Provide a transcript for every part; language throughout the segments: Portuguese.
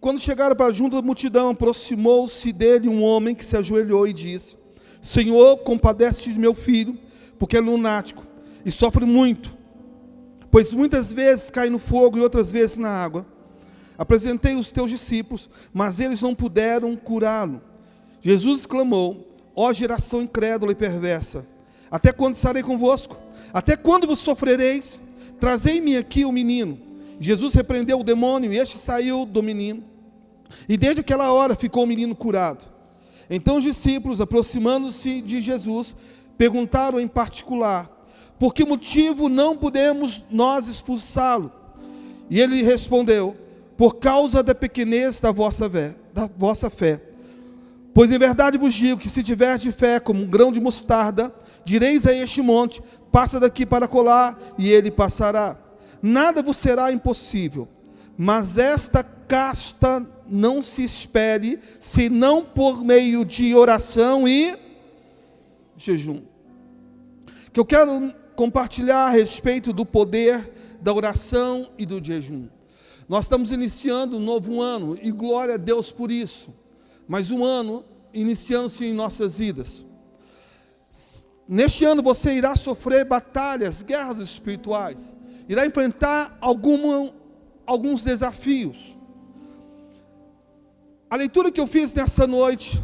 Quando chegaram para junto da multidão, aproximou-se dele um homem que se ajoelhou e disse: Senhor, compadece-te de meu filho, porque é lunático e sofre muito, pois muitas vezes cai no fogo e outras vezes na água. Apresentei os teus discípulos, mas eles não puderam curá-lo. Jesus exclamou: ó geração incrédula e perversa, até quando estarei convosco? Até quando vos sofrereis? Trazei-me aqui o menino. Jesus repreendeu o demônio e este saiu do menino. E desde aquela hora ficou o menino curado. Então os discípulos, aproximando-se de Jesus, perguntaram em particular: por que motivo não podemos nós expulsá-lo? E ele respondeu: por causa da pequenez da vossa fé. Pois em verdade vos digo que se tiverdes fé como um grão de mostarda, direis a este monte: passa daqui para colar, e ele passará. Nada vos será impossível. Mas esta casta não se espere, senão por meio de oração e jejum. Que eu quero compartilhar a respeito do poder da oração e do jejum. Nós estamos iniciando um novo ano, e glória a Deus por isso. Mais um ano iniciando-se em nossas vidas. Neste ano você irá sofrer batalhas, guerras espirituais. Irá enfrentar alguns desafios. A leitura que eu fiz nessa noite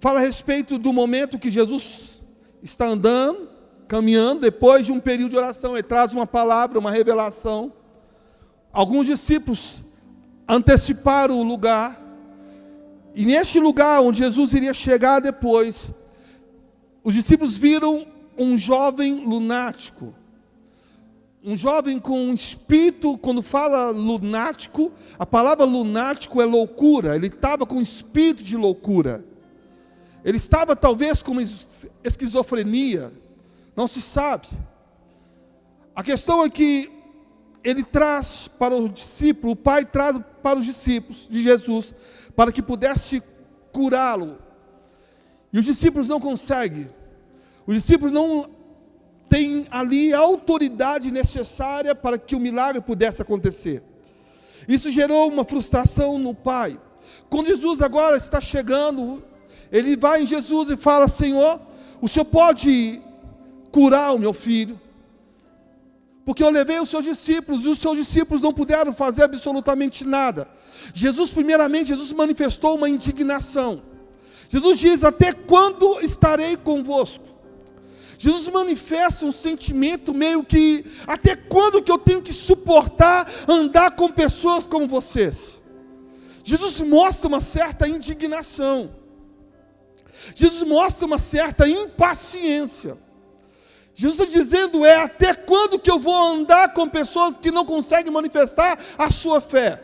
fala a respeito do momento que Jesus está andando, caminhando, depois de um período de oração. Ele traz uma palavra, uma revelação. Alguns discípulos anteciparam o lugar. E neste lugar onde Jesus iria chegar depois, os discípulos viram um jovem lunático. Um jovem com um espírito. Quando fala lunático, a palavra lunático é loucura. Ele estava com um espírito de loucura. Ele estava talvez com esquizofrenia. Não se sabe. A questão é que ele traz para o discípulo, o Pai traz para os discípulos de Jesus, para que pudesse curá-lo. E os discípulos não conseguem. Os discípulos não têm ali a autoridade necessária para que o milagre pudesse acontecer. Isso gerou uma frustração no Pai. Quando Jesus agora está chegando, ele vai em Jesus e fala: Senhor, o Senhor pode curar o meu filho? Porque eu levei os seus discípulos, e os seus discípulos não puderam fazer absolutamente nada. Primeiramente, Jesus manifestou uma indignação. Jesus diz: até quando estarei convosco? Jesus manifesta um sentimento meio que: até quando que eu tenho que suportar andar com pessoas como vocês? Jesus mostra uma certa indignação. Jesus mostra uma certa impaciência. Jesus está dizendo: até quando que eu vou andar com pessoas que não conseguem manifestar a sua fé?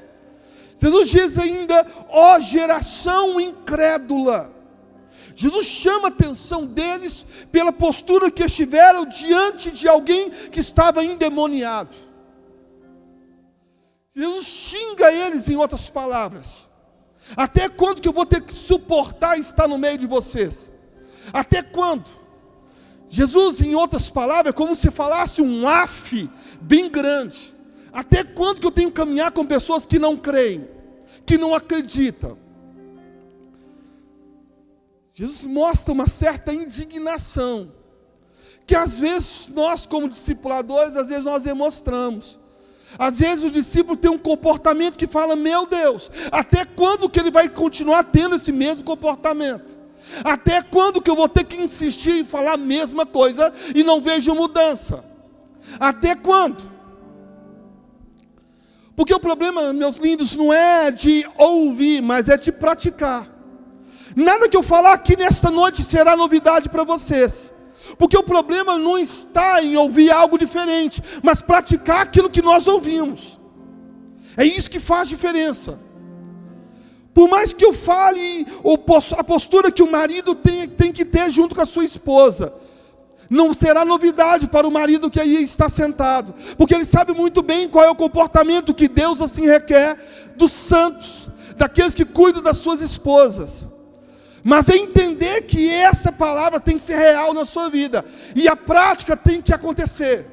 Jesus diz ainda: ó geração incrédula. Jesus chama a atenção deles pela postura que estiveram diante de alguém que estava endemoniado. Jesus xinga eles, em outras palavras: até quando que eu vou ter que suportar estar no meio de vocês? Até quando? Jesus, em outras palavras, é como se falasse um af bem grande. Até quando que eu tenho que caminhar com pessoas que não creem, que não acreditam? Jesus mostra uma certa indignação, que às vezes nós, como discipuladores, às vezes nós demonstramos. Às vezes o discípulo tem um comportamento que fala: meu Deus, até quando que ele vai continuar tendo esse mesmo comportamento? Até quando que eu vou ter que insistir em falar a mesma coisa e não vejo mudança? Até quando? Porque o problema, meus lindos, não é de ouvir, mas é de praticar. Nada que eu falar aqui nesta noite será novidade para vocês. Porque o problema não está em ouvir algo diferente, mas praticar aquilo que nós ouvimos. É isso que faz diferença. Por mais que eu fale a postura que o marido tem que ter junto com a sua esposa, não será novidade para o marido que aí está sentado, porque ele sabe muito bem qual é o comportamento que Deus assim requer dos santos, daqueles que cuidam das suas esposas. Mas é entender que essa palavra tem que ser real na sua vida, e a prática tem que acontecer.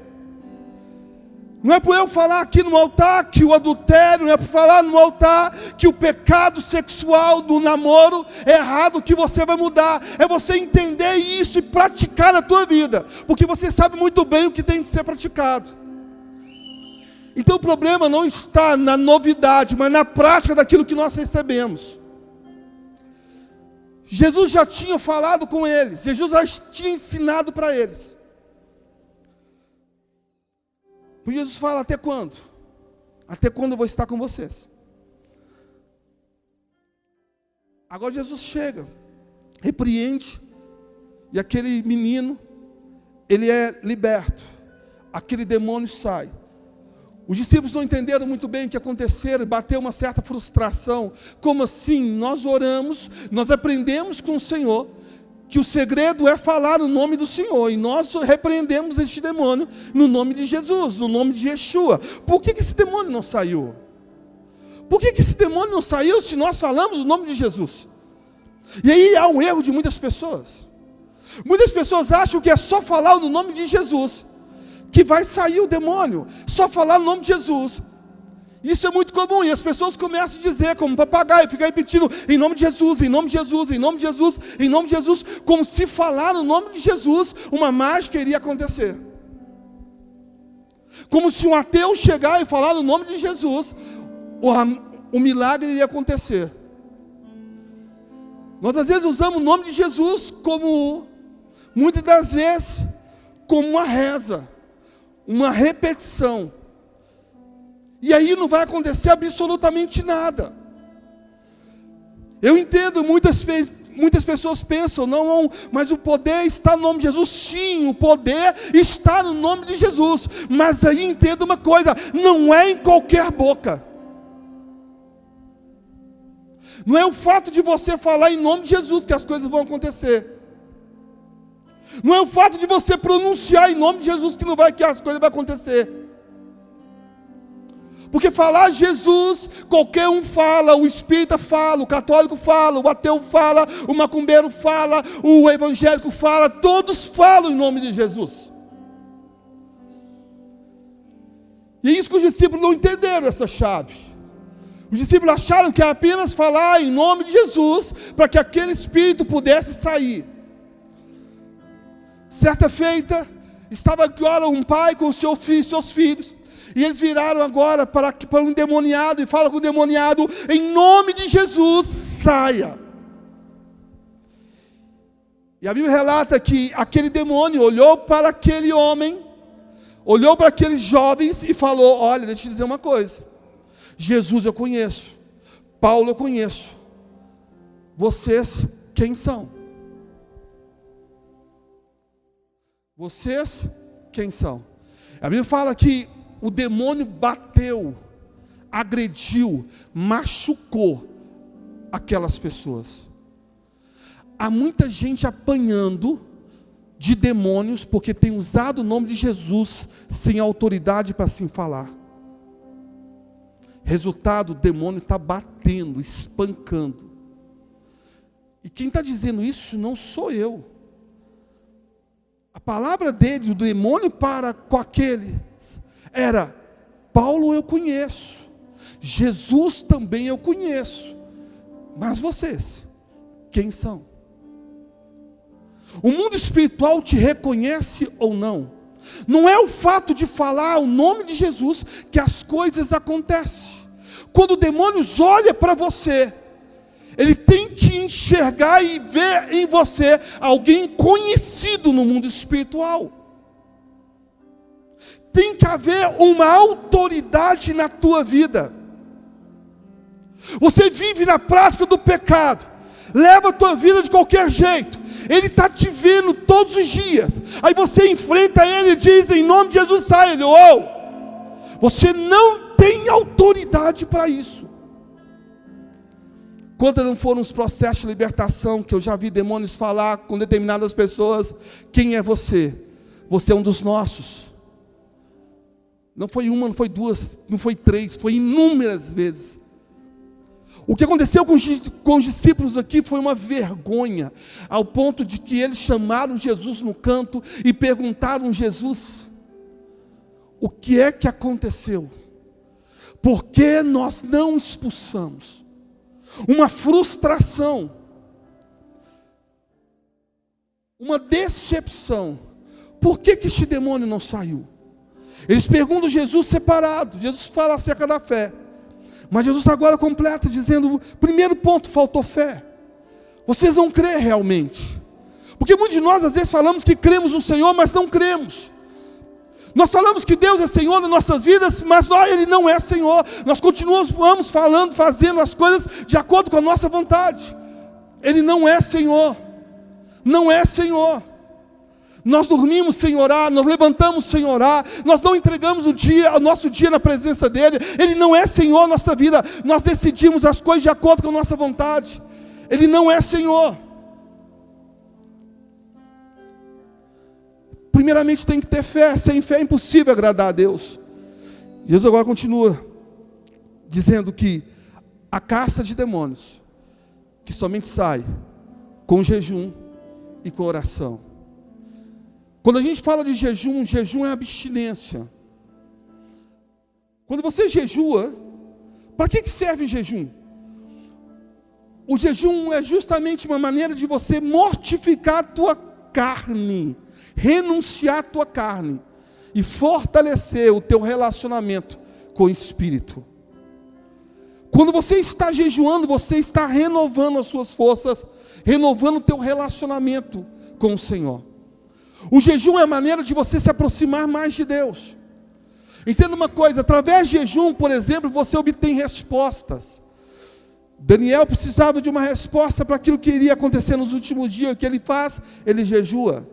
Não é por eu falar aqui no altar que o adultério, não é por falar no altar que o pecado sexual do namoro é errado que você vai mudar. É você entender isso e praticar na tua vida, porque você sabe muito bem o que tem que ser praticado. Então o problema não está na novidade, mas na prática daquilo que nós recebemos. Jesus já tinha falado com eles, Jesus já tinha ensinado para eles. Por Jesus fala, até quando? Até quando eu vou estar com vocês? Agora Jesus chega, repreende, e aquele menino, ele é liberto, aquele demônio sai. Os discípulos não entenderam muito bem o que aconteceu, bateu uma certa frustração. Como assim? Nós oramos, nós aprendemos com o Senhor, que o segredo é falar o nome do Senhor, e nós repreendemos este demônio no nome de Jesus, no nome de Yeshua. Por que esse demônio não saiu? Por que esse demônio não saiu se nós falamos o nome de Jesus? E aí há um erro de muitas pessoas. Muitas pessoas acham que é só falar o nome de Jesus que vai sair o demônio, só falar o nome de Jesus. Isso é muito comum, e as pessoas começam a dizer, como um papagaio, ficar repetindo, em nome de Jesus, em nome de Jesus, em nome de Jesus, em nome de Jesus, como se falar no nome de Jesus, uma mágica iria acontecer. Como se um ateu chegar e falar no nome de Jesus, o milagre iria acontecer. Nós às vezes usamos o nome de Jesus como, muitas das vezes, como uma reza, uma repetição. E aí não vai acontecer absolutamente nada. Eu entendo, muitas pessoas pensam, não, mas o poder está no nome de Jesus. Sim, o poder está no nome de Jesus. Mas aí entenda uma coisa, não é em qualquer boca. Não é o fato de você falar em nome de Jesus que as coisas vão acontecer. Não é o fato de você pronunciar em nome de Jesus que as coisas vão acontecer. Porque falar Jesus, qualquer um fala, o espírita fala, o católico fala, o ateu fala, o macumbeiro fala, o evangélico fala, todos falam em nome de Jesus. E é isso que os discípulos não entenderam, essa chave. Os discípulos acharam que era apenas falar em nome de Jesus, para que aquele espírito pudesse sair. Certa feita, estava agora um pai com seus filhos, e eles viraram agora para um endemoniado, e falam com o endemoniado, em nome de Jesus, saia. E a Bíblia relata que aquele demônio olhou para aquele homem, olhou para aqueles jovens e falou, olha, deixa eu te dizer uma coisa, Jesus eu conheço, Paulo eu conheço, vocês quem são? Vocês quem são? A Bíblia fala que o demônio bateu, agrediu, machucou aquelas pessoas. Há muita gente apanhando de demônios porque tem usado o nome de Jesus sem autoridade para assim falar. Resultado, o demônio está batendo, espancando. E quem está dizendo isso não sou eu. A palavra dele, do demônio para com aqueles, era, Paulo eu conheço, Jesus também eu conheço, mas vocês, quem são? O mundo espiritual te reconhece ou não? Não é o fato de falar o nome de Jesus que as coisas acontecem. Quando o demônio olha para você, ele tem que enxergar e ver em você alguém conhecido no mundo espiritual. Tem que haver uma autoridade na tua vida. Você vive na prática do pecado, leva a tua vida de qualquer jeito, ele está te vendo todos os dias, aí você enfrenta ele e diz, em nome de Jesus, sai. Ele, você não tem autoridade para isso. Quantos não foram os processos de libertação, que eu já vi demônios falar com determinadas pessoas, quem é você? Você é um dos nossos. Não foi uma, não foi duas, não foi três, foi inúmeras vezes. O que aconteceu com os discípulos aqui foi uma vergonha, ao ponto de que eles chamaram Jesus no canto e perguntaram a Jesus, O que é que aconteceu? Por que nós não expulsamos? Uma frustração, uma decepção. Por que este demônio não saiu? Eles perguntam Jesus separado. Jesus fala acerca da fé. Mas Jesus agora completa dizendo, primeiro ponto, faltou fé. Vocês vão crer realmente. Porque muitos de nós às vezes falamos que cremos no Senhor, mas não cremos. Nós falamos que Deus é Senhor nas nossas vidas, mas Ele não é Senhor. Nós continuamos falando, fazendo as coisas de acordo com a nossa vontade. Ele não é Senhor. Não é Senhor. Nós dormimos sem orar, nós levantamos sem orar, nós não entregamos o nosso dia na presença dEle. Ele não é Senhor na nossa vida. Nós decidimos as coisas de acordo com a nossa vontade. Ele não é Senhor. Primeiramente tem que ter fé. Sem fé é impossível agradar a Deus. Jesus agora continua dizendo que a caça de demônios que somente sai com jejum e com oração. Quando a gente fala de jejum, jejum é abstinência. Quando você jejua, para que serve o jejum? O jejum é justamente uma maneira de você mortificar a tua carne, renunciar a tua carne e fortalecer o teu relacionamento com o Espírito. Quando você está jejuando, você está renovando as suas forças, renovando o teu relacionamento com o Senhor. O jejum é a maneira de você se aproximar mais de Deus. Entenda uma coisa, através de jejum, por exemplo, você obtém respostas. Daniel precisava de uma resposta para aquilo que iria acontecer nos últimos dias. O que ele faz? Ele jejua.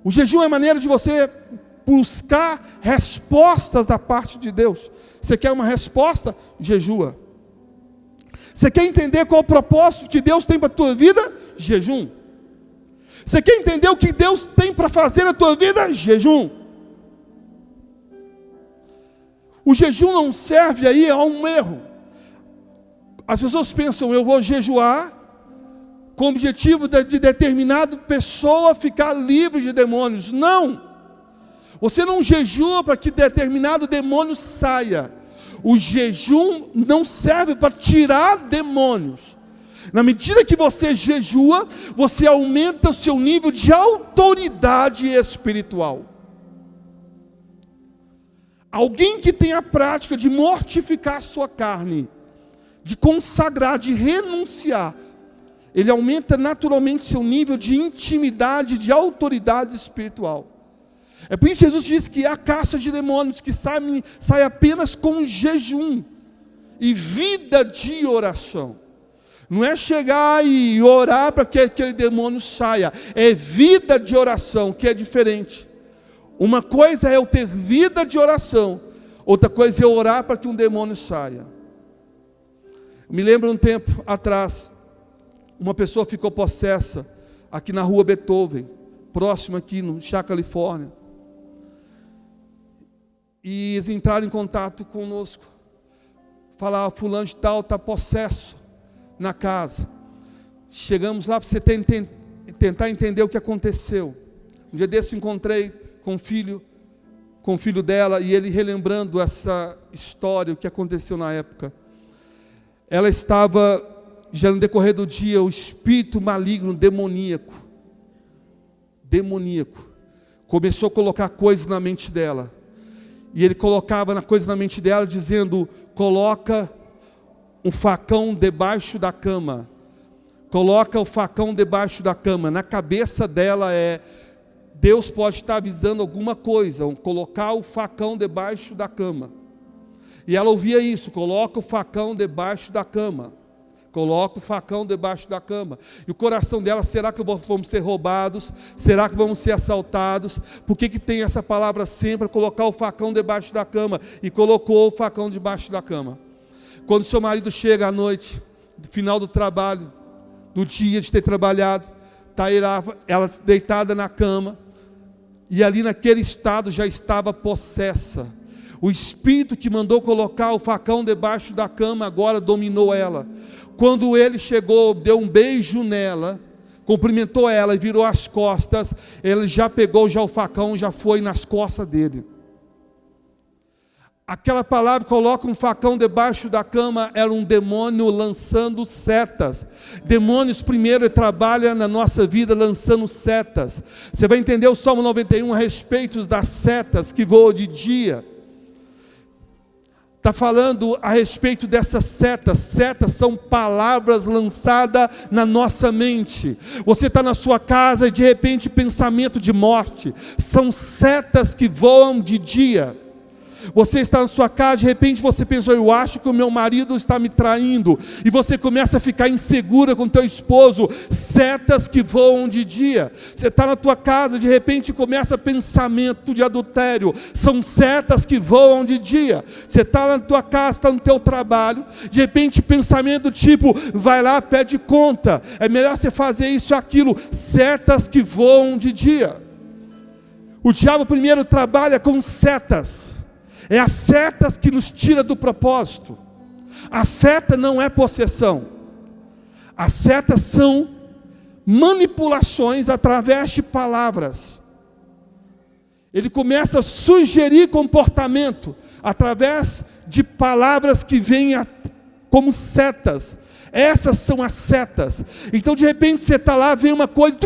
O jejum é a maneira de você buscar respostas da parte de Deus. Você quer uma resposta? Jejua. Você quer entender qual é o propósito que Deus tem para a tua vida? Jejum. Você quer entender o que Deus tem para fazer na tua vida? Jejum. O jejum não serve aí a um erro. As pessoas pensam, eu vou jejuar com o objetivo de determinada pessoa ficar livre de demônios. Não. Você não jejua para que determinado demônio saia. O jejum não serve para tirar demônios. Na medida que você jejua, você aumenta o seu nível de autoridade espiritual. Alguém que tem a prática de mortificar a sua carne, de consagrar, de renunciar, ele aumenta naturalmente seu nível de intimidade, de autoridade espiritual. É por isso que Jesus diz que há caça de demônios que sai apenas com jejum e vida de oração. Não é chegar e orar para que aquele demônio saia. É vida de oração, que é diferente. Uma coisa é eu ter vida de oração. Outra coisa é eu orar para que um demônio saia. Me lembro um tempo atrás, uma pessoa ficou possessa aqui na rua Beethoven, próximo aqui no Chá, Califórnia. E eles entraram em contato conosco. Falaram, fulano de tal está possesso na casa. Chegamos lá para você tentar entender o que aconteceu. Um dia desse encontrei com o filho dela, e ele relembrando essa história, o que aconteceu na época. Ela estava, já no decorrer do dia, o espírito maligno, demoníaco, começou a colocar coisas na mente dela. E ele colocava coisas na mente dela, dizendo, coloca um facão debaixo da cama. Coloca o facão debaixo da cama. Na cabeça dela Deus pode estar avisando alguma coisa, colocar o facão debaixo da cama. E ela ouvia isso, coloca o facão debaixo da cama. Coloca o facão debaixo da cama. E o coração dela, será que vamos ser roubados? Será que vamos ser assaltados? Por que tem essa palavra sempre, colocar o facão debaixo da cama? E colocou o facão debaixo da cama. Quando seu marido chega à noite, no final do trabalho, do dia de ter trabalhado, está ela deitada na cama, e ali naquele estado já estava possessa. O espírito que mandou colocar o facão debaixo da cama agora dominou ela. Quando ele chegou, deu um beijo nela, cumprimentou ela e virou as costas, ele já pegou o facão, já foi nas costas dele. Aquela palavra, coloca um facão debaixo da cama, era um demônio lançando setas. Demônios primeiro trabalham na nossa vida lançando setas. Você vai entender o Salmo 91 a respeito das setas que voam de dia. Está falando a respeito dessas setas. Setas são palavras lançadas na nossa mente. Você está na sua casa e de repente pensamento de morte. São setas que voam de dia. Você está na sua casa, de repente você pensou, eu acho que o meu marido está me traindo, e você começa a ficar insegura com teu esposo. Setas que voam de dia. Você está na tua casa, de repente começa pensamento de adultério. São setas que voam de dia. Você está na tua casa, está no teu trabalho, de repente pensamento tipo, vai lá, pede conta, é melhor você fazer isso ou aquilo. Setas que voam de dia. O diabo primeiro trabalha com setas. É as setas que nos tira do propósito. A seta não é possessão. As setas são manipulações através de palavras. Ele começa a sugerir comportamento através de palavras que vêm como setas. Essas são as setas. Então de repente você está lá, vem uma coisa,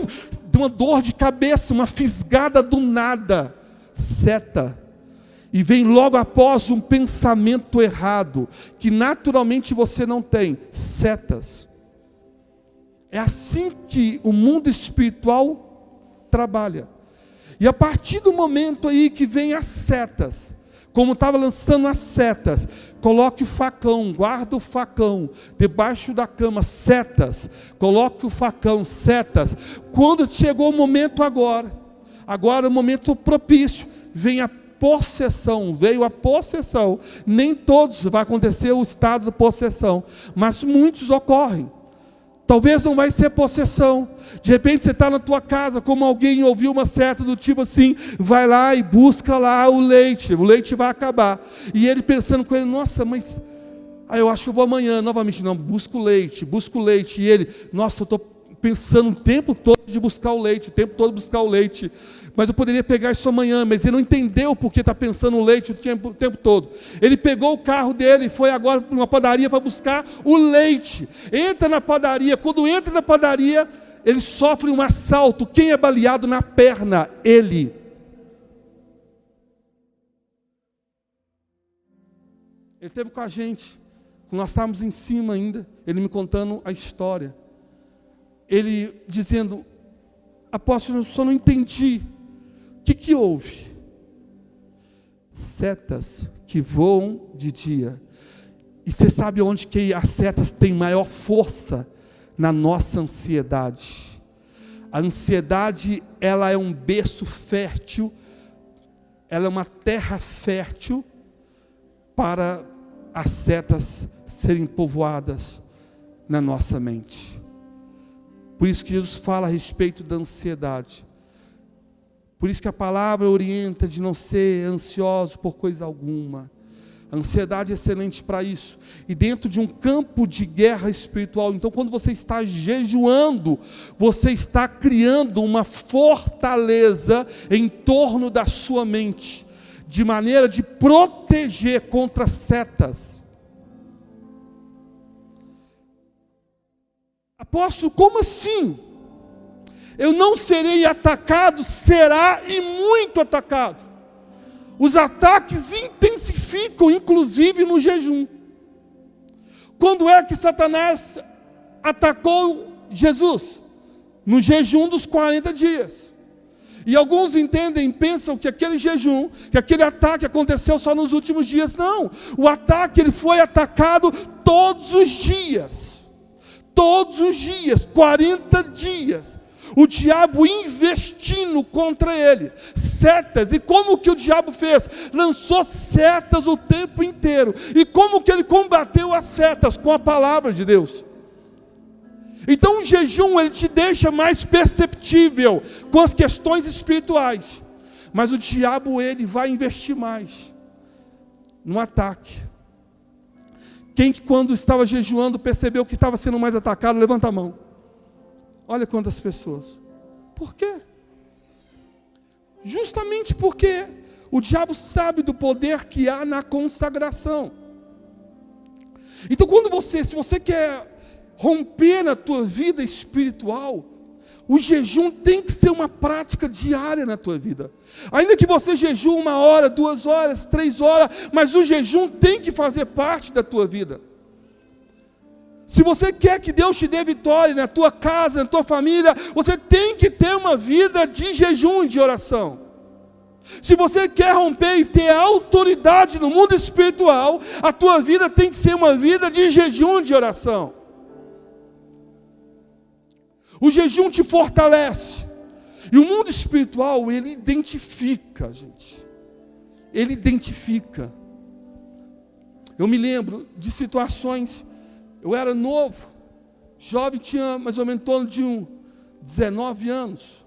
uma dor de cabeça, uma fisgada do nada. Seta. E vem logo após um pensamento errado, que naturalmente você não tem. Setas. É assim que o mundo espiritual trabalha. E a partir do momento aí que vem as setas, como estava lançando as setas, coloque o facão, guarda o facão debaixo da cama, setas, coloque o facão, setas. Quando chegou o momento agora o momento propício, vem a possessão, veio a possessão. Nem todos vai acontecer o estado de possessão, mas muitos ocorrem. Talvez não vai ser possessão. De repente você está na tua casa, como alguém ouviu uma seta do tipo assim, vai lá e busca lá o leite vai acabar. E ele pensando com ele, nossa, mas eu acho que eu vou amanhã novamente. Não, busca o leite. E ele, nossa, eu estou pensando o tempo todo de buscar o leite, mas eu poderia pegar isso amanhã, mas ele não entendeu porque está pensando no leite o tempo todo. Ele pegou o carro dele e foi agora para uma padaria para buscar o leite. Entra na padaria, quando entra na padaria, ele sofre um assalto. Quem é baleado na perna? Ele. Ele esteve com a gente, quando nós estávamos em cima ainda, ele me contando a história. Ele dizendo, apóstolo, eu só não entendi. O que houve? Setas que voam de dia. E você sabe onde que as setas têm maior força? Na nossa ansiedade. A ansiedade, ela é um berço fértil, ela é uma terra fértil para as setas serem povoadas na nossa mente. Por isso que Jesus fala a respeito da ansiedade. Por isso que a palavra orienta de não ser ansioso por coisa alguma. A ansiedade é excelente para isso. E dentro de um campo de guerra espiritual, então quando você está jejuando, você está criando uma fortaleza em torno da sua mente, de maneira de proteger contra setas. Apóstolo, como assim? Eu não serei atacado? Será e muito atacado. Os ataques intensificam, inclusive no jejum. Quando é que Satanás atacou Jesus? No jejum dos 40 dias. E alguns entendem, pensam que aquele jejum, que aquele ataque aconteceu só nos últimos dias. Não, o ataque ele foi atacado todos os dias. Todos os dias, 40 dias, o diabo investindo contra ele, setas. E como que o diabo fez? Lançou setas o tempo inteiro. E como que ele combateu as setas? Com a palavra de Deus. Então o jejum, ele te deixa mais perceptível com as questões espirituais. Mas o diabo, ele vai investir mais no ataque. Quem que quando estava jejuando percebeu que estava sendo mais atacado? Levanta a mão. Olha quantas pessoas. Por quê? Justamente porque O diabo sabe do poder que há na consagração. Então, se você quer romper na tua vida espiritual, o jejum tem que ser uma prática diária na tua vida. Ainda que você jejue 1 hora, 2 horas, 3 horas, mas o jejum tem que fazer parte da tua vida. Se você quer que Deus te dê vitória na tua casa, na tua família, você tem que ter uma vida de jejum e de oração. Se você quer romper e ter autoridade no mundo espiritual, a tua vida tem que ser uma vida de jejum e de oração. O jejum te fortalece. E o mundo espiritual, ele identifica, gente. Ele identifica. Eu me lembro de situações. Eu era novo, jovem, tinha mais ou menos em torno de 19 anos.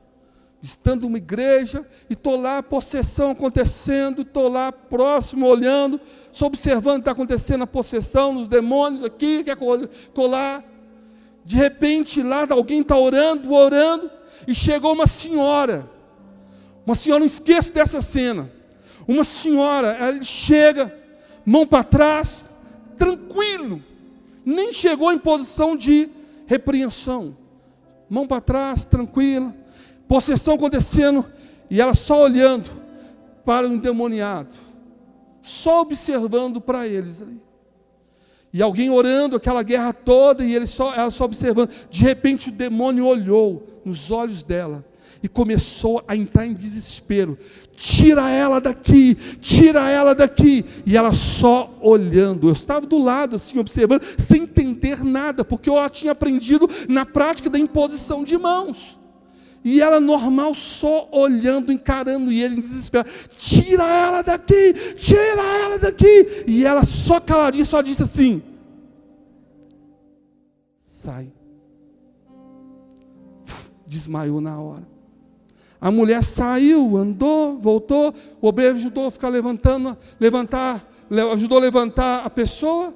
Estando numa igreja, e estou lá, possessão acontecendo, estou lá próximo, olhando, só observando o que está acontecendo, a possessão, nos demônios aqui, estou lá. De repente, lá alguém está orando, e chegou uma senhora, não esqueço dessa cena, uma senhora, ela chega, mão para trás, tranquilo, nem chegou em posição de repreensão, mão para trás, tranquila, possessão acontecendo, e ela só olhando para o endemoniado, só observando para eles ali. E alguém orando aquela guerra toda, e ela só observando. De repente o demônio olhou nos olhos dela e começou a entrar em desespero. Tira ela daqui, tira ela daqui. E ela só olhando. Eu estava do lado assim, observando, sem entender nada, porque eu tinha aprendido na prática da imposição de mãos. E ela normal, só olhando, encarando, e ele em desespero. Tira ela daqui, tira ela daqui. E ela só caladinha, só disse assim: sai. Desmaiou na hora. A mulher saiu, andou, voltou. O obreiro ajudou a ficar ajudou a levantar a pessoa.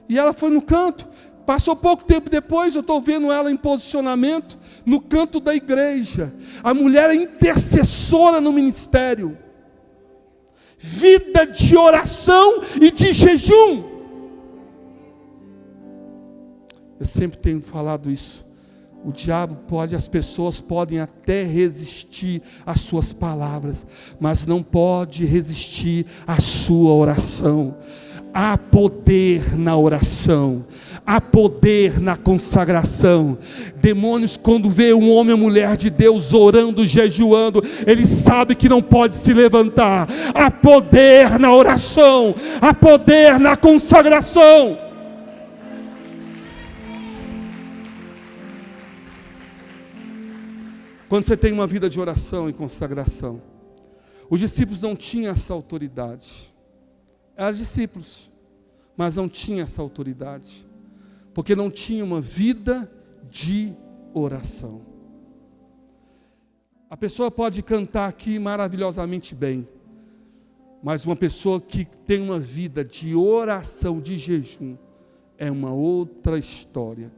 E ela foi no canto. Passou pouco tempo depois, eu estou vendo ela em posicionamento no canto da igreja. A mulher é intercessora no ministério. Vida de oração e de jejum. Eu sempre tenho falado isso. O diabo as pessoas podem até resistir às suas palavras, mas não pode resistir à sua oração. Há poder na oração, há poder na consagração. Demônios, quando vê um homem ou mulher de Deus orando, jejuando, ele sabe que não pode se levantar. Há poder na oração, há poder na consagração. Quando você tem uma vida de oração e consagração, os discípulos não tinham essa autoridade. Eram discípulos, mas não tinham essa autoridade, porque não tinham uma vida de oração. A pessoa pode cantar aqui maravilhosamente bem, mas uma pessoa que tem uma vida de oração, de jejum, é uma outra história.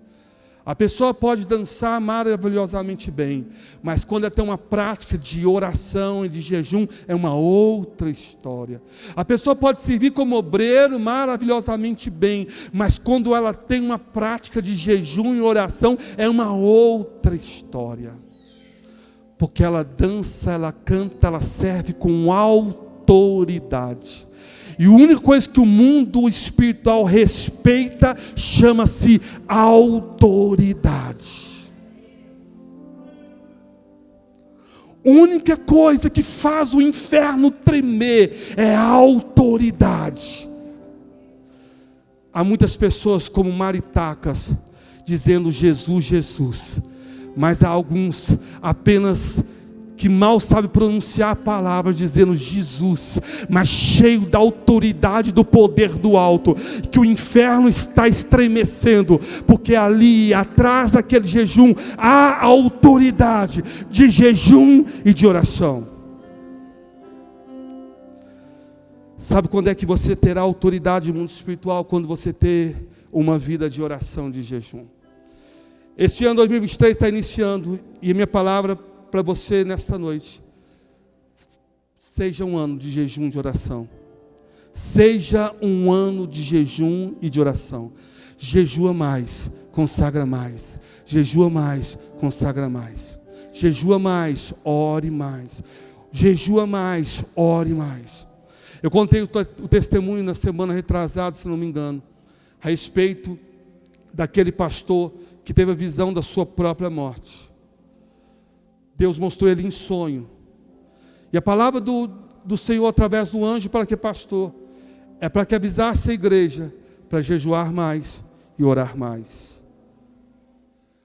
A pessoa pode dançar maravilhosamente bem, mas quando ela tem uma prática de oração e de jejum, é uma outra história. A pessoa pode servir como obreiro maravilhosamente bem, mas quando ela tem uma prática de jejum e oração, é uma outra história. Porque ela dança, ela canta, ela serve com autoridade. E a única coisa que o mundo espiritual respeita chama-se autoridade. A única coisa que faz o inferno tremer é a autoridade. Há muitas pessoas como maritacas dizendo Jesus, Jesus, mas há alguns apenas que mal sabe pronunciar a palavra, dizendo Jesus, mas cheio da autoridade do poder do alto, que o inferno está estremecendo, porque ali, atrás daquele jejum, há autoridade de jejum e de oração. Sabe quando é que você terá autoridade no mundo espiritual? Quando você ter uma vida de oração, de jejum. Este ano 2023 está iniciando, e a minha palavra para você nesta noite: seja um ano de jejum e de oração. Seja um ano de jejum e de oração. Jejua mais, consagra mais. Jejua mais, consagra mais. Jejua mais, ore mais. Jejua mais, ore mais. Eu contei o testemunho na semana retrasada, se não me engano, a respeito daquele pastor que teve a visão da sua própria morte. Deus mostrou ele em sonho. E a palavra do Senhor através do anjo para que pastor é para que avisasse a igreja para jejuar mais e orar mais.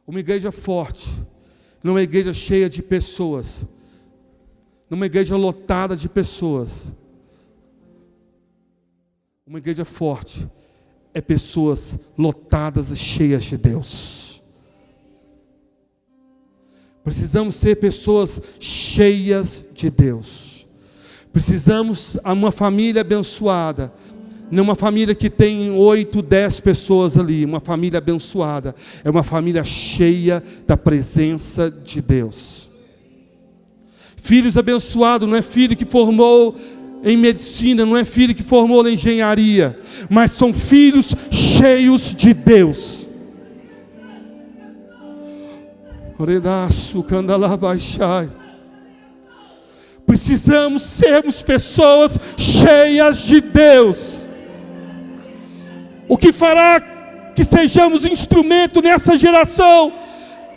Uma igreja forte, numa igreja cheia de pessoas, numa igreja lotada de pessoas. Uma igreja forte é pessoas lotadas e cheias de Deus. Precisamos ser pessoas cheias de Deus. Precisamos de uma família abençoada. Não uma família que tem 8, 10 pessoas ali. Uma família abençoada. É uma família cheia da presença de Deus. Filhos abençoados não é filho que formou em medicina, não é filho que formou na engenharia, mas são filhos cheios de Deus. Precisamos sermos pessoas cheias de Deus. O que fará que sejamos instrumento nessa geração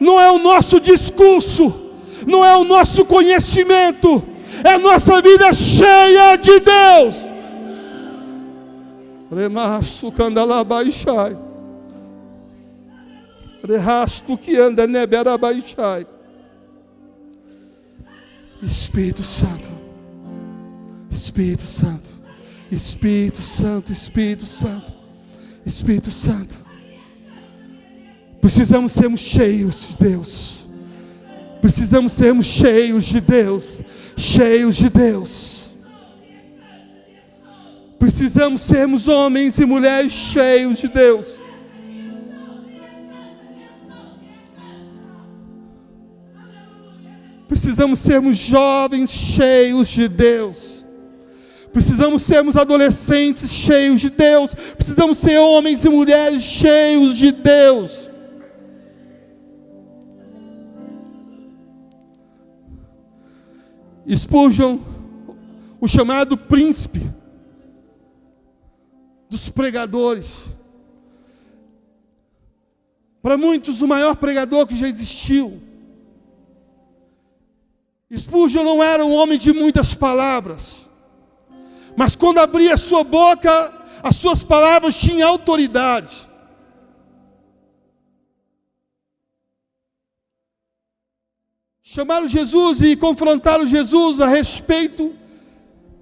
não é o nosso discurso, não é o nosso conhecimento, é a nossa vida cheia de Deus. Remasso candalabaixai. Rehasto que anda neberabaixai. Espírito Santo. Espírito Santo. Espírito Santo, Espírito Santo. Espírito Santo. Precisamos sermos cheios de Deus. Precisamos sermos cheios de Deus. Cheios de Deus. Precisamos sermos homens e mulheres cheios de Deus. Precisamos sermos jovens cheios de Deus. Precisamos sermos adolescentes cheios de Deus. Precisamos ser homens e mulheres cheios de Deus. Spurgeon, o chamado príncipe dos pregadores, para muitos o maior pregador que já existiu. Spurgeon não era um homem de muitas palavras, mas quando abria a sua boca, as suas palavras tinham autoridade. Chamaram Jesus e confrontaram Jesus a respeito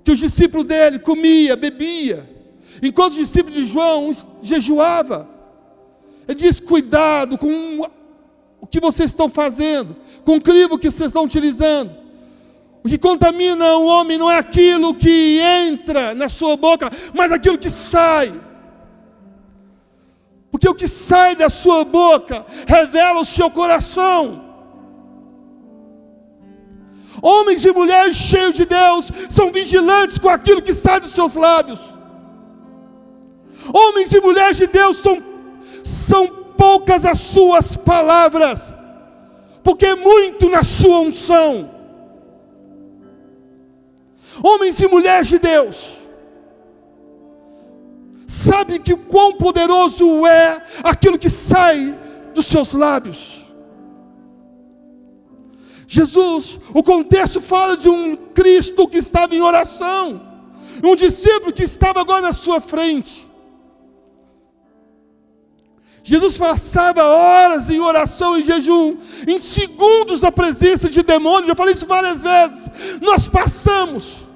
que os discípulos dele comia, bebia, enquanto os discípulos de João jejuavam. Ele disse: cuidado com o que vocês estão fazendo, com o crivo que vocês estão utilizando. O que contamina o homem não é aquilo que entra na sua boca, mas aquilo que sai. Porque o que sai da sua boca revela o seu coração. Homens e mulheres cheios de Deus são vigilantes com aquilo que sai dos seus lábios. Homens e mulheres de Deus são poucas as suas palavras, porque é muito na sua unção. Homens e mulheres de Deus sabem que o quão poderoso é aquilo que sai dos seus lábios. Jesus, o contexto fala de um Cristo que estava em oração, um discípulo que estava agora na sua frente. Jesus passava horas em oração e jejum, em segundos da presença de demônios. Já falei isso várias vezes. Nós passamos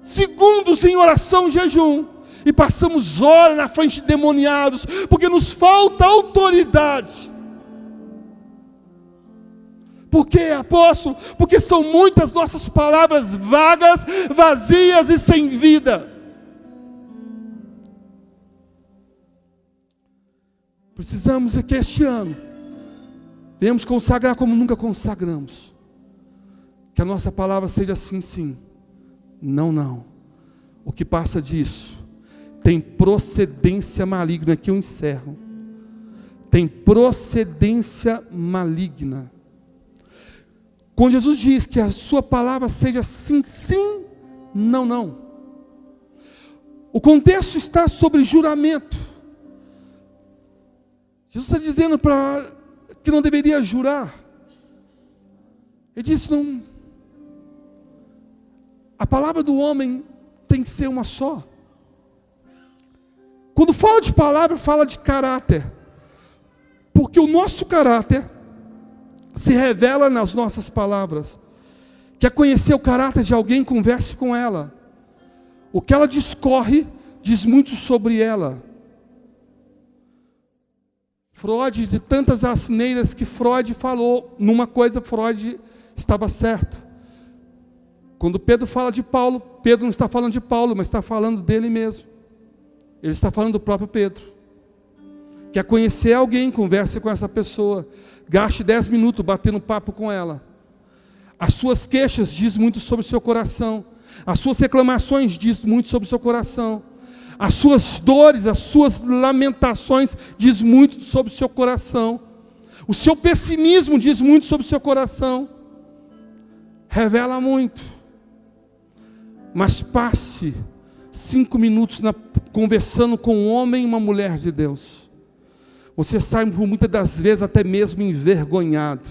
segundos em oração e jejum, e passamos horas na frente de demoniados, porque nos falta autoridade. Por quê, apóstolo? Porque são muitas nossas palavras vagas, vazias e sem vida. Precisamos que este ano venhamos consagrar como nunca consagramos. Que a nossa palavra seja sim, sim, Não, não. O que passa disso tem procedência maligna. Aqui eu encerro. Tem procedência maligna. Quando Jesus diz que a sua palavra seja sim, sim, não, não. O contexto está sobre juramento. Jesus está dizendo que não deveria jurar. Ele disse, não. A palavra do homem tem que ser uma só. Quando fala de palavra, fala de caráter. Porque o nosso caráter se revela nas nossas palavras. Quer conhecer o caráter de alguém? Converse com ela. O que ela discorre diz muito sobre ela. Freud, de tantas asneiras que Freud falou, numa coisa Freud estava certo. Quando Pedro fala de Paulo, Pedro não está falando de Paulo, mas está falando dele mesmo. Ele está falando do próprio Pedro. Quer conhecer alguém? Converse com essa pessoa. Gaste 10 minutos batendo papo com ela. As suas queixas dizem muito sobre o seu coração. As suas reclamações dizem muito sobre o seu coração. As suas dores, as suas lamentações dizem muito sobre o seu coração. O seu pessimismo diz muito sobre o seu coração. Revela muito. Mas passe 5 minutos conversando com um homem e uma mulher de Deus. Você sai muitas das vezes até mesmo envergonhado.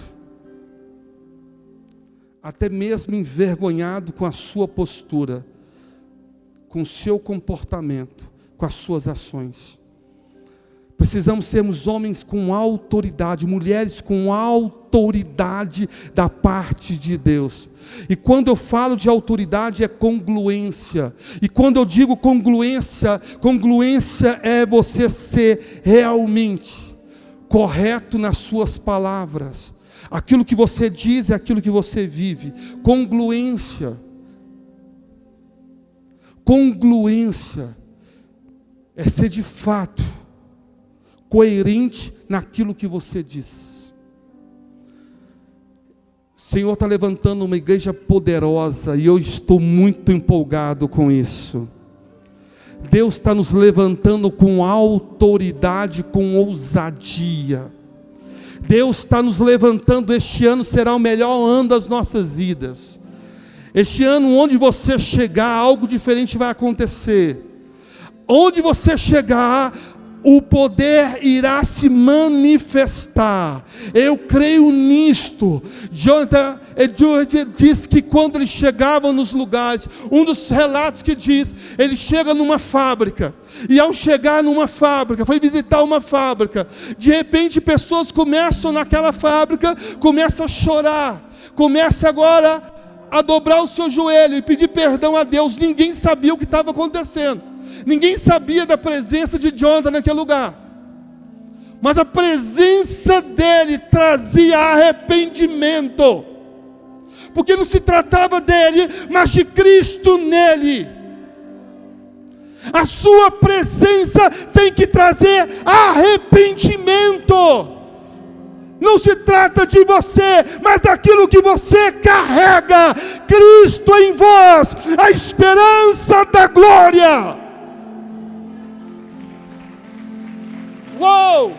Até mesmo envergonhado com a sua postura, com o seu comportamento, com as suas ações. Precisamos sermos homens com autoridade, mulheres com autoridade da parte de Deus. E quando eu falo de autoridade é congruência. E quando eu digo congruência, congruência é você ser realmente correto nas suas palavras. Aquilo que você diz é aquilo que você vive. Congruência. Congruência é ser de fato coerente naquilo que você diz. O Senhor está levantando uma igreja poderosa e eu estou muito empolgado com isso. Deus está nos levantando com autoridade, com ousadia. Deus está nos levantando. Este ano será o melhor ano das nossas vidas. Este ano, onde você chegar, algo diferente vai acontecer. Onde você chegar, o poder irá se manifestar. Eu creio nisto. Jonathan Edwards diz que quando eles chegavam nos lugares, um dos relatos que diz, ele chega numa fábrica, e ao chegar numa fábrica, foi visitar uma fábrica, de repente pessoas começam naquela fábrica, começam a chorar, começam agora a dobrar o seu joelho e pedir perdão a Deus. Ninguém sabia o que estava acontecendo. Ninguém sabia da presença de Jonathan naquele lugar. Mas a presença dele trazia arrependimento. Porque não se tratava dele, mas de Cristo nele. A sua presença tem que trazer arrependimento. Não se trata de você, mas daquilo que você carrega. Cristo em vós, a esperança da glória. Uou!